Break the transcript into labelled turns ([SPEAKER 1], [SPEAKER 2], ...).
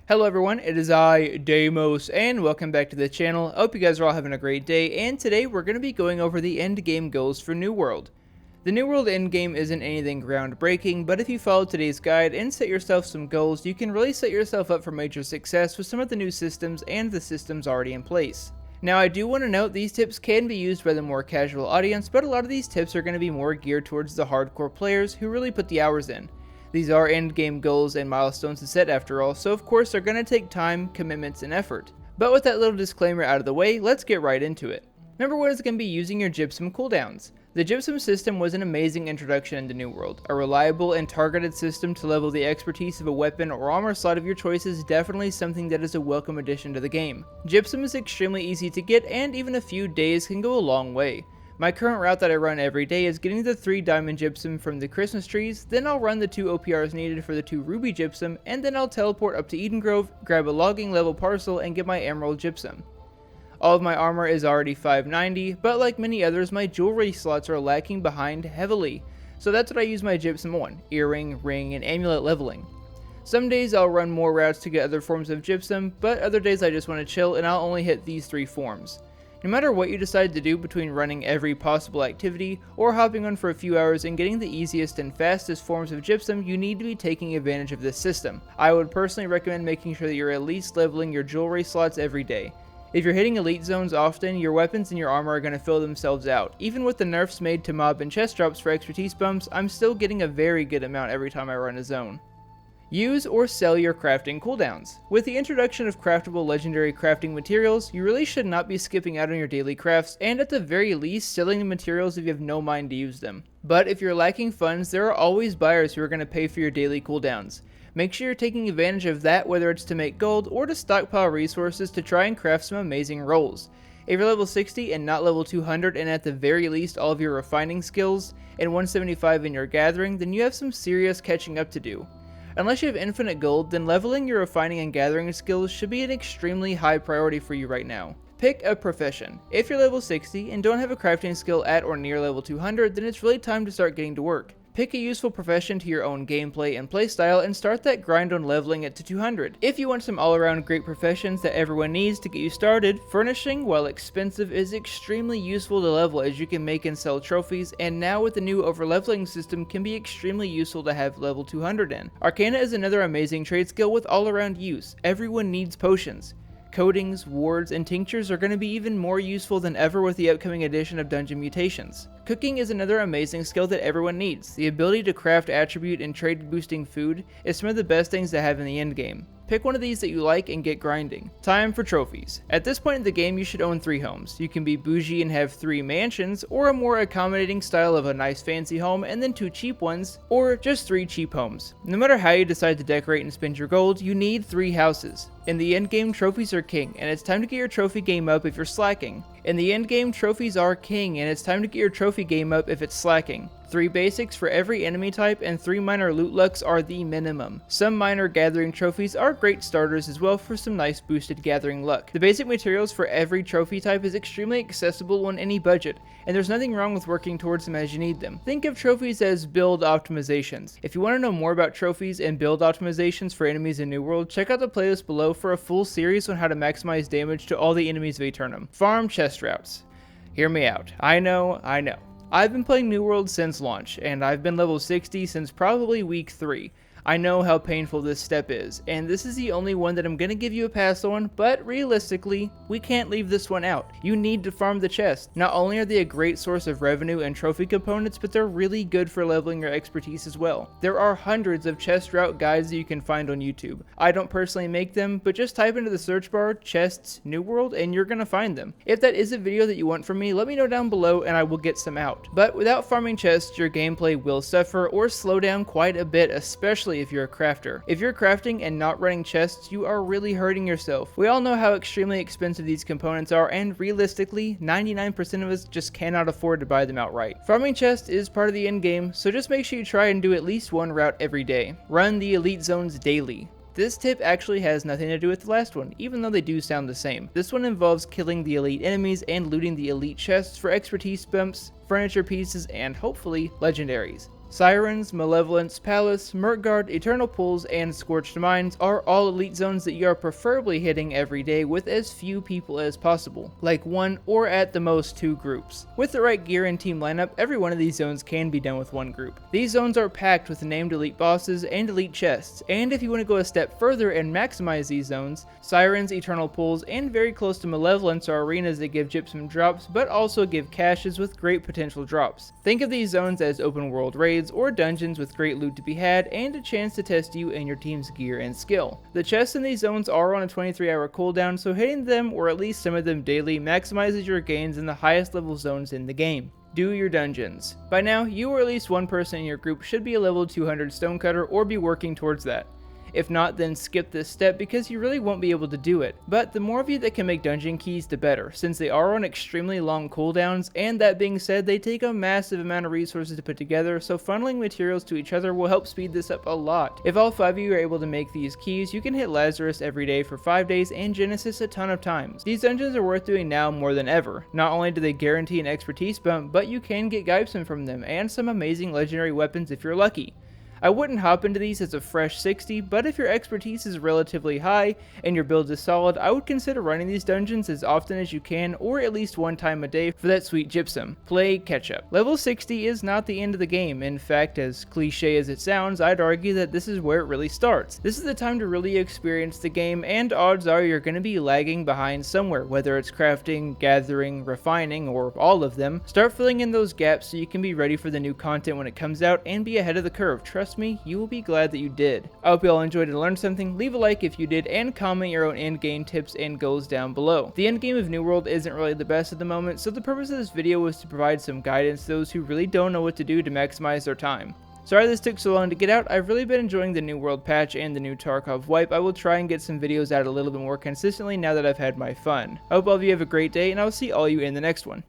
[SPEAKER 1] Hello everyone, it is I, Deimos, and welcome back to the channel. I hope you guys are all having a great day, and today we're going to be going over the endgame goals for New World. The New World endgame isn't anything groundbreaking, but if you follow today's guide and set yourself some goals, you can really set yourself up for major success with some of the new systems and the systems already in place. Now I do want to note these tips can be used by the more casual audience, but a lot of these tips are going to be more geared towards the hardcore players who really put the hours in. These are endgame goals and milestones to set after all, so of course they're going to take time, commitments, and effort. But with that little disclaimer out of the way, let's get right into it. Number 1 is going to be using your gypsum cooldowns. The gypsum system was an amazing introduction into New World. A reliable and targeted system to level the expertise of a weapon or armor slot of your choice is definitely something that is a welcome addition to the game. Gypsum is extremely easy to get, and even a few days can go a long way. My current route that I run every day is getting the 3 diamond gypsum from the Christmas trees, then I'll run the 2 OPRs needed for the 2 ruby gypsum, and then I'll teleport up to Eden Grove, grab a logging level parcel, and get my emerald gypsum. All of my armor is already 590, but like many others, my jewelry slots are lacking behind heavily, so that's what I use my gypsum on: earring, ring, and amulet leveling. Some days I'll run more routes to get other forms of gypsum, but other days I just want to chill and I'll only hit these 3 forms. No matter what you decide to do between running every possible activity or hopping on for a few hours and getting the easiest and fastest forms of gypsum, you need to be taking advantage of this system. I would personally recommend making sure that you're at least leveling your jewelry slots every day. If you're hitting elite zones often, your weapons and your armor are going to fill themselves out. Even with the nerfs made to mob and chest drops for expertise bumps, I'm still getting a very good amount every time I run a zone. Use or sell your crafting cooldowns. With the introduction of craftable legendary crafting materials, you really should not be skipping out on your daily crafts, and at the very least selling the materials if you have no mind to use them. But if you're lacking funds, there are always buyers who are going to pay for your daily cooldowns. Make sure you're taking advantage of that, whether it's to make gold or to stockpile resources to try and craft some amazing rolls. If you're level 60 and not level 200 and at the very least all of your refining skills and 175 in your gathering, then you have some serious catching up to do. Unless you have infinite gold, then leveling your refining and gathering skills should be an extremely high priority for you right now. Pick a profession. If you're level 60 and don't have a crafting skill at or near level 200, then it's really time to start getting to work. Pick a useful profession to your own gameplay and playstyle and start that grind on leveling it to 200. If you want some all-around great professions that everyone needs to get you started, furnishing, while expensive, is extremely useful to level as you can make and sell trophies, and now with the new overleveling system can be extremely useful to have level 200 in. Arcana is another amazing trade skill with all-around use. Everyone needs potions. Coatings, wards, and tinctures are going to be even more useful than ever with the upcoming edition of Dungeon Mutations. Cooking is another amazing skill that everyone needs. The ability to craft attribute and trade boosting food is some of the best things to have in the endgame. Pick one of these that you like and get grinding. Time for trophies. At this point in the game, you should own 3 homes. You can be bougie and have 3 mansions, or a more accommodating style of a nice fancy home and then 2 cheap ones, or just 3 cheap homes. No matter how you decide to decorate and spend your gold, you need 3 houses. In the endgame, trophies are king, and it's time to get your trophy game up if you're slacking. In the endgame, trophies are king, and it's time to get your trophy game up if it's slacking. 3 basics for every enemy type and 3 minor loot lucks are the minimum. Some minor gathering trophies are great starters as well for some nice boosted gathering luck. The basic materials for every trophy type is extremely accessible on any budget, and there's nothing wrong with working towards them as you need them. Think of trophies as build optimizations. If you want to know more about trophies and build optimizations for enemies in New World, check out the playlist below for a full series on how to maximize damage to all the enemies of Aeternum. Farm chest routes. Hear me out. I know. I've been playing New World since launch, and I've been level 60 since probably week 3. I know how painful this step is, and this is the only one that I'm going to give you a pass on, but realistically, we can't leave this one out. You need to farm the chest. Not only are they a great source of revenue and trophy components, but they're really good for leveling your expertise as well. There are hundreds of chest route guides that you can find on YouTube. I don't personally make them, but just type into the search bar, chests, New World, and you're going to find them. If that is a video that you want from me, let me know down below and I will get some out. But without farming chests, your gameplay will suffer or slow down quite a bit, especially if you're a crafter. If you're crafting and not running chests, you are really hurting yourself. We all know how extremely expensive these components are, and realistically, 99% of us just cannot afford to buy them outright. Farming chests is part of the end game, so just make sure you try and do at least one route every day. Run the elite zones daily. This tip actually has nothing to do with the last one, even though they do sound the same. This one involves killing the elite enemies and looting the elite chests for expertise bumps, furniture pieces, and hopefully legendaries. Sirens, Malevolence, Palace, Murkgard, Eternal Pools, and Scorched Mines are all elite zones that you are preferably hitting every day with as few people as possible, like one or at the most 2 groups. With the right gear and team lineup, every one of these zones can be done with 1 group. These zones are packed with named elite bosses and elite chests, and if you want to go a step further and maximize these zones, Sirens, Eternal Pools, and very close to Malevolence are arenas that give gypsum drops, but also give caches with great potential drops. Think of these zones as open world raids or dungeons with great loot to be had and a chance to test you and your team's gear and skill. The chests in these zones are on a 23-hour cooldown, so hitting them or at least some of them daily maximizes your gains in the highest level zones in the game. Do your dungeons. By now, you or at least one person in your group should be a level 200 stonecutter or be working towards that. If not, then skip this step because you really won't be able to do it. But the more of you that can make dungeon keys, the better, since they are on extremely long cooldowns, and that being said, they take a massive amount of resources to put together, so funneling materials to each other will help speed this up a lot. If all 5 of you are able to make these keys, you can hit Lazarus every day for 5 days and Genesis a ton of times. These dungeons are worth doing now more than ever. Not only do they guarantee an expertise bump, but you can get gypsum from them, and some amazing legendary weapons if you're lucky. I wouldn't hop into these as a fresh 60, but if your expertise is relatively high and your build is solid, I would consider running these dungeons as often as you can or at least 1 time a day for that sweet gypsum. Play catch up. Level 60 is not the end of the game. In fact, as cliche as it sounds, I'd argue that this is where it really starts. This is the time to really experience the game, and odds are you're going to be lagging behind somewhere, whether it's crafting, gathering, refining, or all of them. Start filling in those gaps so you can be ready for the new content when it comes out and be ahead of the curve. Trust me, you will be glad that you did. I hope you all enjoyed and learned something. Leave a like if you did, and comment your own endgame tips and goals down below. The endgame of New World isn't really the best at the moment, so the purpose of this video was to provide some guidance to those who really don't know what to do to maximize their time. Sorry this took so long to get out. I've really been enjoying the New World patch and the new Tarkov wipe. I will try and get some videos out a little bit more consistently now that I've had my fun. I hope all of you have a great day, and I will see all you in the next one.